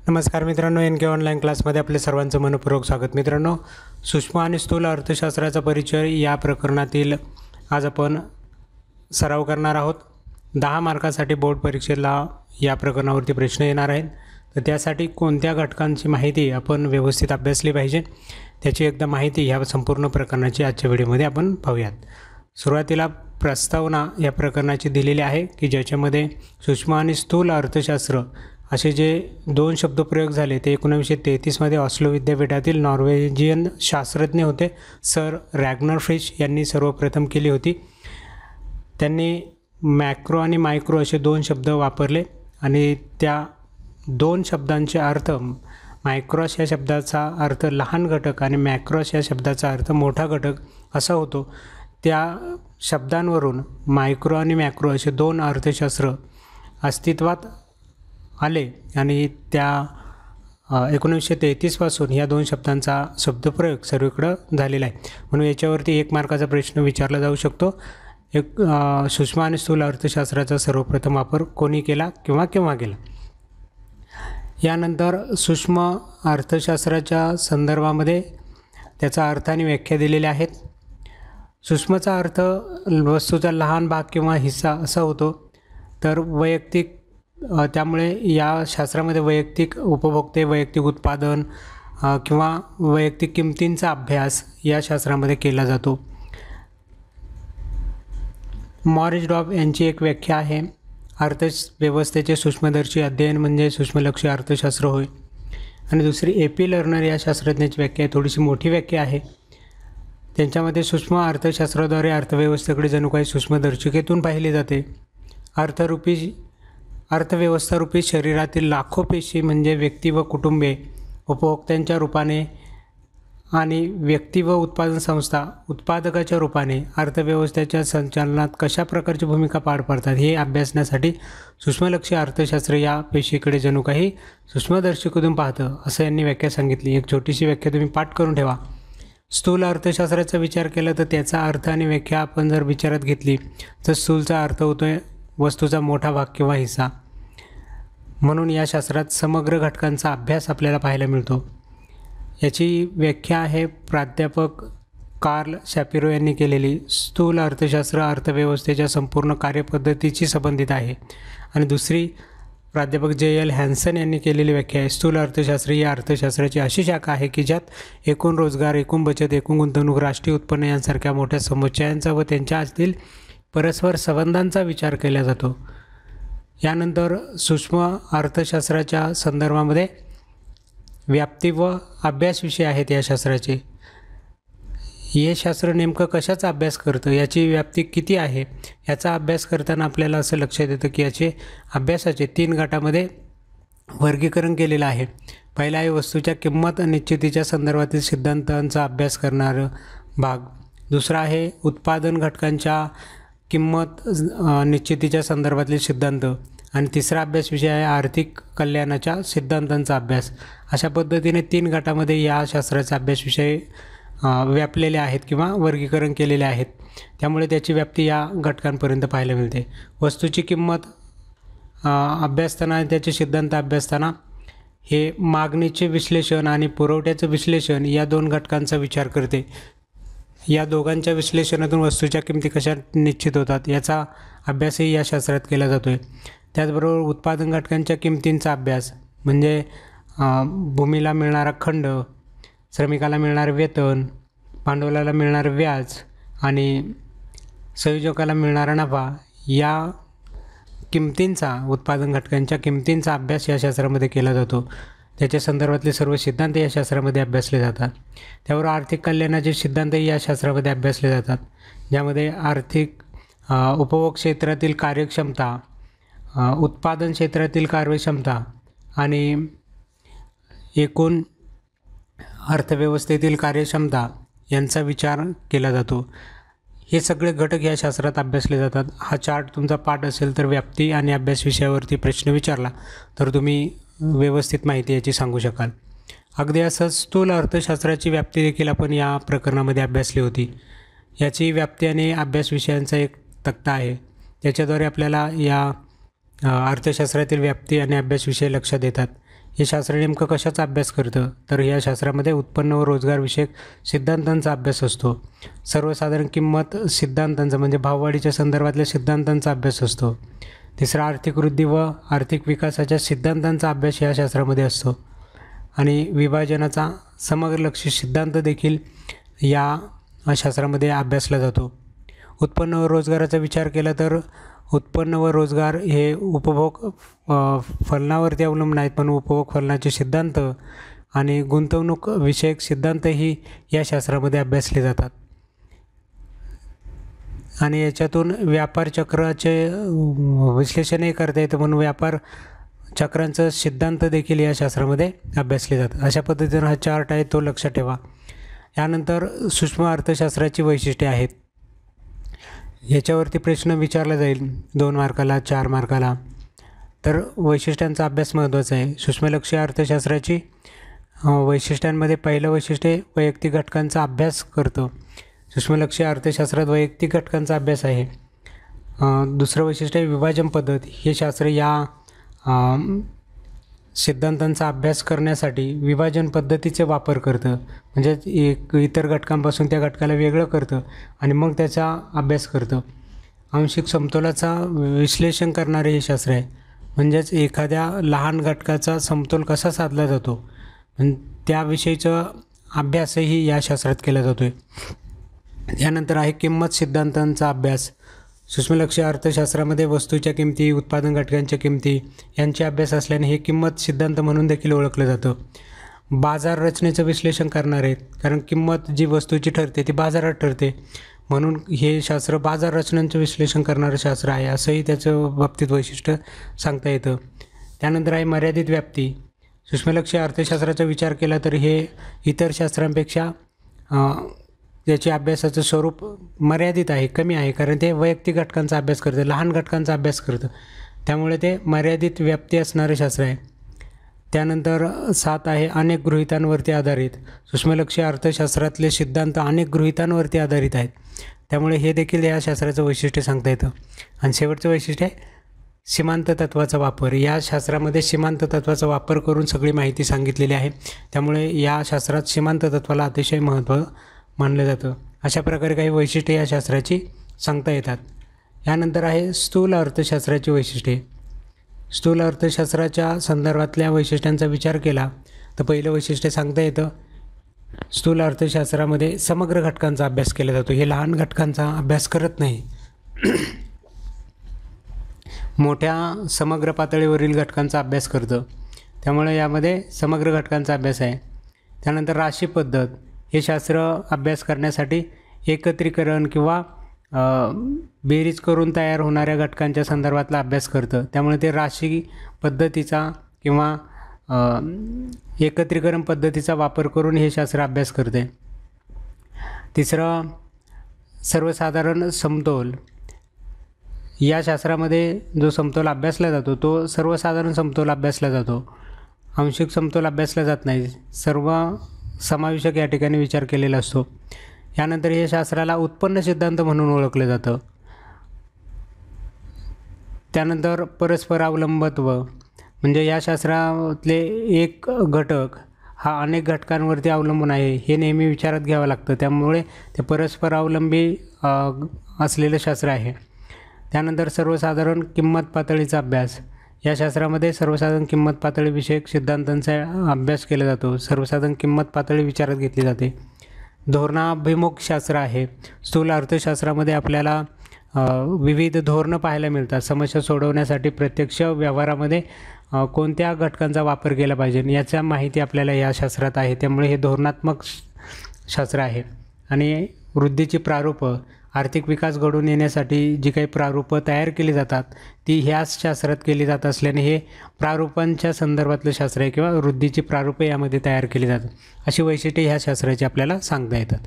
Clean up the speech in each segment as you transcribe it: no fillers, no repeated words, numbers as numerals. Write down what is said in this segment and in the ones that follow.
नमस्कार मित्रांनो, एन के ऑनलाईन क्लासमध्ये आपले सर्वांचं मनपूर्वक स्वागत. मित्रांनो, सूक्ष्म आणि स्थूल अर्थशास्त्राचा परिचय या प्रकरणातील आज आपण सराव करणार आहोत. 10 मार्कासाठी बोर्ड परीक्षेला या प्रकरणावरती प्रश्न येणार आहेत. तर त्यासाठी कोणत्या घटकांची माहिती आपण व्यवस्थित अभ्यासली पाहिजे त्याची एकदा माहिती ह्या संपूर्ण प्रकरणाची आजच्या व्हिडिओमध्ये आपण पाहूयात. सुरुवातीला प्रस्तावना या प्रकरणाची दिलेली आहे की ज्याच्यामध्ये सूक्ष्म आणि स्थूल अर्थशास्त्र असे जे 2 शब्दप्रयोग झाले ते 1933मध्ये ऑस्लो विद्यापीठातील नॉर्वेजियन शास्त्रज्ञ होते सर रॅग्नर फ्रिश यांनी सर्वप्रथम केली होती. त्यांनी मॅक्रो आणि मायक्रो असे 2 शब्द वापरले आणि त्या 2 शब्दांचे अर्थ, मायक्रॉस या शब्दाचा अर्थ लहान घटक आणि मॅक्रॉस या शब्दाचा अर्थ मोठा घटक असा होतो. त्या शब्दांवरून मायक्रो आणि मॅक्रो असे 2 अर्थशास्त्र अस्तित्वात आले आणि त्या 1933 पासून या 2 शब्दांचा शब्दप्रयोग सर्वीकडं झालेला आहे. म्हणून याच्यावरती 1 मार्काचा प्रश्न विचारला जाऊ शकतो. सूक्ष्म आणि स्थूल अर्थशास्त्राचा सर्वप्रथम वापर कोणी केला किंवा केव्हा केला. यानंतर सूक्ष्म अर्थशास्त्राच्या संदर्भामध्ये त्याचा अर्थ आणि व्याख्या दिलेल्या आहेत. सूक्ष्मचा अर्थ वस्तूचा लहान भाग किंवा हिस्सा असा होतो. तर वैयक्तिक, त्यामुळे या शास्त्रामध्ये वैयक्तिक उपभोक्ते, वैयक्तिक उत्पादन किंवा वैयक्तिक किमतींचा अभ्यास या शास्त्रामध्ये केला जातो. मॉरिस डॉब यांची एक व्याख्या आहे, अर्थव्यवस्थेचे सूक्ष्मदर्शी अध्ययन म्हणजे सूक्ष्मलक्षी अर्थशास्त्र होय. आणि दुसरी ए.पी. लर्नर या शास्त्रज्ञाची व्याख्या आहे, थोडीशी मोठी व्याख्या आहे. त्यांच्यामध्ये सूक्ष्म अर्थशास्त्राद्वारे अर्थव्यवस्थेकडे जणू काही सूक्ष्मदर्शिकेतून पाहिली जाते. अर्थव्यवस्थारूपी शरीरातील लाखो पेशी म्हणजे व्यक्ती व कुटुंबे उपभोक्त्यांच्या रूपाने आणि व्यक्ती व उत्पादन संस्था उत्पादकाच्या रूपाने अर्थव्यवस्थेच्या संचालनात कशा प्रकारची भूमिका पार पाडतात हे अभ्यासण्यासाठी सूक्ष्मलक्षी अर्थशास्त्र या पेशीकडे जणू काही सूक्ष्मदर्शिकेतून पाहतं, असं यांनी व्याख्या सांगितली. एक छोटीशी व्याख्या तुम्ही पाठ करून ठेवा. स्थूल अर्थशास्त्राचा विचार केला तर त्याचा अर्थ आणि व्याख्या आपण जर विचारात घेतली तर स्थूलचा अर्थ होतो आहे वस्तूचा मोठा भाग किंवा हिस्सा. म्हणून या शास्त्रात समग्र घटकांचा अभ्यास आपल्याला पाहायला मिळतो. याची व्याख्या आहे प्राध्यापक कार्ल शॅपिरो यांनी केलेली. स्थूल अर्थशास्त्र अर्थव्यवस्थेच्या संपूर्ण कार्यपद्धतीशी संबंधित आहे. आणि दुसरी प्राध्यापक जे.एल. हॅन्सन यांनी केलेली व्याख्या आहे, स्थूल अर्थशास्त्र ही अर्थशास्त्राची अशी शाखा आहे की ज्यात एकूण रोजगार, एकूण बचत, एकूण गुंतवणूक, राष्ट्रीय उत्पन्न यांसारख्या मोठ्या समुच्चयांचा व त्यांच्यातील परस्पर संबंधांचा विचार केला जातो. यानंतर सूक्ष्म अर्थशास्त्राच्या संदर्भामध्ये व्याप्ती व अभ्यास विषय आहेत या शास्त्राचे. हे शास्त्र नेमकं कशाचा अभ्यास करतं, याची व्याप्ती किती आहे याचा अभ्यास करताना आपल्याला असं लक्षात येतं की याचे अभ्यासाचे 3 गटामध्ये वर्गीकरण केलेलं आहे. पहिला आहे वस्तूच्या किंमत निश्चितीच्या संदर्भातील सिद्धांतांचा अभ्यास करणारं भाग. दुसरा आहे उत्पादन घटकांच्या किंमत निश्चितीच्या संदर्भातले सिद्धांत. आणि तिसरा अभ्यास विषय आहे आर्थिक कल्याणाच्या सिद्धांतांचा अभ्यास. अशा पद्धतीने 3 गटामध्ये या शास्त्राचे अभ्यास विषय व्यापलेले आहेत किंवा वर्गीकरण केलेले आहेत. त्यामुळे त्याची व्याप्ती या घटकांपर्यंत पाहायला मिळते. वस्तूची किंमत अभ्यासताना, त्याचे सिद्धांत अभ्यासताना हे मागणीचे विश्लेषण आणि पुरवठ्याचं विश्लेषण या 2 घटकांचा विचार करते. या दोघांच्या विश्लेषणातून वस्तूच्या किमती कशा निश्चित होतात याचा अभ्यासही या शास्त्रात केला जातो आहे. त्याचबरोबर उत्पादन घटकांच्या किमतींचा अभ्यास म्हणजे भूमीला मिळणारा खंड, श्रमिकाला मिळणारे वेतन, भांडवलाला मिळणारे व्याज आणि संयोजकाला मिळणारा नफा या किमतींचा, उत्पादन घटकांच्या किमतींचा अभ्यास या शास्त्रामध्ये केला जातो. त्याच्या संदर्भातले सर्व सिद्धांत या शास्त्रामध्ये अभ्यासले जातात. त्यावर आर्थिक कल्याणाचे सिद्धांतही या शास्त्रामध्ये अभ्यासले जातात, ज्यामध्ये आर्थिक उपभोग क्षेत्रातील कार्यक्षमता, उत्पादन क्षेत्रातील कार्यक्षमता आणि एकूण अर्थव्यवस्थेतील कार्यक्षमता यांचा विचार केला जातो. हे सगळे घटक या शास्त्रात अभ्यासले जातात. हा चार्ट तुमचा पाठ असेल तर व्याप्ती आणि अभ्यास विषयावरती प्रश्न विचारला तर तुम्ही व्यवस्थित माहिती याची सांगू शकाल. अगदी असंच स्थूल अर्थशास्त्राची व्याप्ती देखील आपण या प्रकरणामध्ये अभ्यासली होती. याची व्याप्ती आणि अभ्यास विषयांचा एक तक्ता आहे, त्याच्याद्वारे आपल्याला या अर्थशास्त्रातील व्याप्ती आणि अभ्यास विषय लक्षात येतात. हे शास्त्र नेमकं कशाचा अभ्यास करतं, तर या शास्त्रामध्ये उत्पन्न व रोजगारविषयक सिद्धांतांचा अभ्यास असतो. सर्वसाधारण किंमत सिद्धांतांचा म्हणजे भाववाढीच्या संदर्भातल्या सिद्धांतांचा अभ्यास असतो. तिसरा आर्थिक वृद्धी व आर्थिक विकासाच्या सिद्धांतांचा अभ्यास या शास्त्रामध्ये असतो. आणि विभाजनाचा समग्र लक्ष्य सिद्धांत देखील या शास्त्रामध्ये अभ्यासला जातो. उत्पन्न व रोजगाराचा विचार केला तर उत्पन्न व रोजगार हे उपभोग फलनावरती अवलंबून आहेत, पण उपभोग फलनाचे सिद्धांत आणि गुंतवणूक विषयक सिद्धांतही या शास्त्रामध्ये अभ्यासले जातात. आणि याच्यातून व्यापार चक्राचे विश्लेषणही करता येतं, म्हणून व्यापार चक्रांचं सिद्धांत देखील या शास्त्रामध्ये अभ्यासले जातात. अशा पद्धतीनं हा चार्ट आहे तो लक्षात ठेवा. यानंतर सूक्ष्म अर्थशास्त्राची वैशिष्ट्ये आहेत. याच्यावरती प्रश्न विचारला जाईल 2 मार्काला 4 मार्काला. तर वैशिष्ट्यांचा अभ्यास महत्त्वाचा आहे. सूक्ष्मलक्षी अर्थशास्त्राची वैशिष्ट्यांमध्ये पहिलं वैशिष्ट्य वैयक्तिक घटकांचा अभ्यास करतं. सूक्ष्मलक्षी अर्थशास्त्रात वैयक्तिक घटकांचा अभ्यास आहे. दुसरं वैशिष्ट्य विभाजन पद्धत. हे शास्त्र या सिद्धांतांचा अभ्यास करण्यासाठी विभाजन पद्धतीचे वापर करतं, म्हणजे इतर घटकांपासून त्या घटकाला वेगळं करतं आणि मग त्याचा अभ्यास करतं. आंशिक समतोलाचा विश्लेषण करणारे हे शास्त्र आहे, म्हणजेच एखाद्या लहान घटकाचा समतोल कसा साधला जातो त्याविषयीचा अभ्यासही या शास्त्रात केला जातो आहे. यानंतर आहे किंमत सिद्धांतांचा अभ्यास. सूक्ष्मलक्षी अर्थशास्त्रामध्ये वस्तूच्या किमती, उत्पादन घटकांच्या किमती यांचे अभ्यास असल्याने हे किंमत सिद्धांत म्हणून देखील ओळखलं जातं. बाजार रचनेचं विश्लेषण करणार आहेत, कारण किंमत जी वस्तूची ठरते ती बाजारात ठरते, म्हणून हे शास्त्र बाजार रचनांचं विश्लेषण करणारं शास्त्र आहे, असंही त्याचं बाबतीत वैशिष्ट्य सांगता येतं. त्यानंतर आहे मर्यादित व्याप्ती. सूक्ष्मलक्षी अर्थशास्त्राचा विचार केला तर हे इतर शास्त्रांपेक्षा याचे अभ्यासाचं स्वरूप मर्यादित आहे, कमी आहे, कारण ते वैयक्तिक घटकांचा अभ्यास करतं, लहान घटकांचा अभ्यास करतं, त्यामुळे ते मर्यादित व्याप्ती असणारं शास्त्र आहे. त्यानंतर 7 आहे अनेक गृहीतांवरती आधारित. सूक्ष्मलक्षी अर्थशास्त्रातले सिद्धांत अनेक गृहीतांवरती आधारित आहेत, त्यामुळे हे देखील या शास्त्राचं वैशिष्ट्य सांगता येतं. आणि शेवटचं वैशिष्ट्य आहे सीमांत तत्त्वाचा वापर. या शास्त्रामध्ये सीमांत तत्त्वाचा वापर करून सगळी माहिती सांगितलेली आहे, त्यामुळे या शास्त्रात सीमांत तत्त्वाला अतिशय महत्त्व मानलं जातं. अशा प्रकारे काही वैशिष्ट्ये या शास्त्राची सांगता येतात. यानंतर आहे स्थूल अर्थशास्त्राची वैशिष्ट्ये. स्थूल अर्थशास्त्राच्या संदर्भातल्या वैशिष्ट्यांचा विचार केला तर पहिलं वैशिष्ट्य सांगता येतं स्थूल अर्थशास्त्रामध्ये समग्र घटकांचा अभ्यास केला जातो. हे लहान घटकांचा अभ्यास करत नाही, मोठ्या समग्र पातळीवरील घटकांचा अभ्यास करतं, त्यामुळे यामध्ये समग्र घटकांचा अभ्यास आहे. त्यानंतर राशी पद्धत. हे शास्त्र अभ्यास करण्यासाठी एकत्रीकरण किंवा बेरीज करून तयार होणाऱ्या घटकांच्या संदर्भातला अभ्यास करतं, त्यामुळे ते राशी पद्धतीचा किंवा एकत्रीकरण पद्धतीचा वापर करून हे शास्त्र अभ्यास करते. तिसरं सर्वसाधारण समतोल. या शास्त्रामध्ये जो समतोल अभ्यासला जातो तो सर्वसाधारण समतोल अभ्यासला जातो, आंशिक समतोल अभ्यासला जात नाही. सर्व समावेशक या ठिकाणी विचार केलेला असतो. यानंतर हे शास्त्राला उत्पन्न सिद्धांत म्हणून ओळखलं जातं. त्यानंतर परस्पर अवलंबत्व, म्हणजे या शास्त्रातले एक घटक हा अनेक घटकांवरती अवलंबून आहे हे नेहमी विचारात घ्यावं लागतं, त्यामुळे ते परस्पर अवलंबी असलेलं शास्त्र आहे. त्यानंतर सर्वसाधारण किंमत पातळीचा अभ्यास. या शास्त्रामध्ये सर्वसाधारण किंमत पातळीविषयक सिद्धांतांचा अभ्यास केला जातो. सर्वसाधारण किंमत पातळी विचारात घेतली जाते. धोरणाभिमुख शास्त्र आहे. स्थूल अर्थशास्त्रामध्ये आपल्याला विविध धोरणं पाहायला मिळतात. समस्या सोडवण्यासाठी प्रत्यक्ष व्यवहारामध्ये कोणत्या घटकांचा वापर केला पाहिजे याच्या माहिती आपल्याला या शास्त्रात आहे, त्यामुळे हे धोरणात्मक शास्त्र आहे. आणि वृद्धीची प्रारूपं, आर्थिक विकास घडून येण्यासाठी जी काही प्रारूपं तयार केली जातात ती ह्याच शास्त्रात केली जात असल्याने हे प्रारूपांच्या संदर्भातलं शास्त्र आहे किंवा वृद्धीची प्रारूपं यामध्ये तयार केली जातात. अशी वैशिष्ट्ये ह्या शास्त्राची आपल्याला सांगता येतात.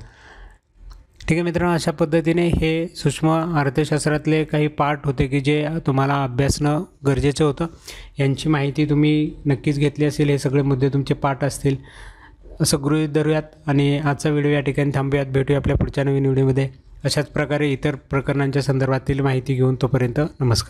ठीक आहे मित्रांनो, अशा पद्धतीने हे सूक्ष्म अर्थशास्त्रातले काही पार्ट होते की जे तुम्हाला अभ्यासणं गरजेचं होतं. यांची माहिती तुम्ही नक्कीच घेतली असेल, हे सगळे मुद्दे तुमचे पाठ असतील असं गृहीत धरूयात. आणि आजचा व्हिडिओ या ठिकाणी थांबूयात. भेटूया आपल्या पुढच्या नवीन व्हिडिओमध्ये अशाच प्रकारे इतर प्रकरणांच्या संदर्भातील माहिती घेऊन. तोपर्यंत नमस्कार.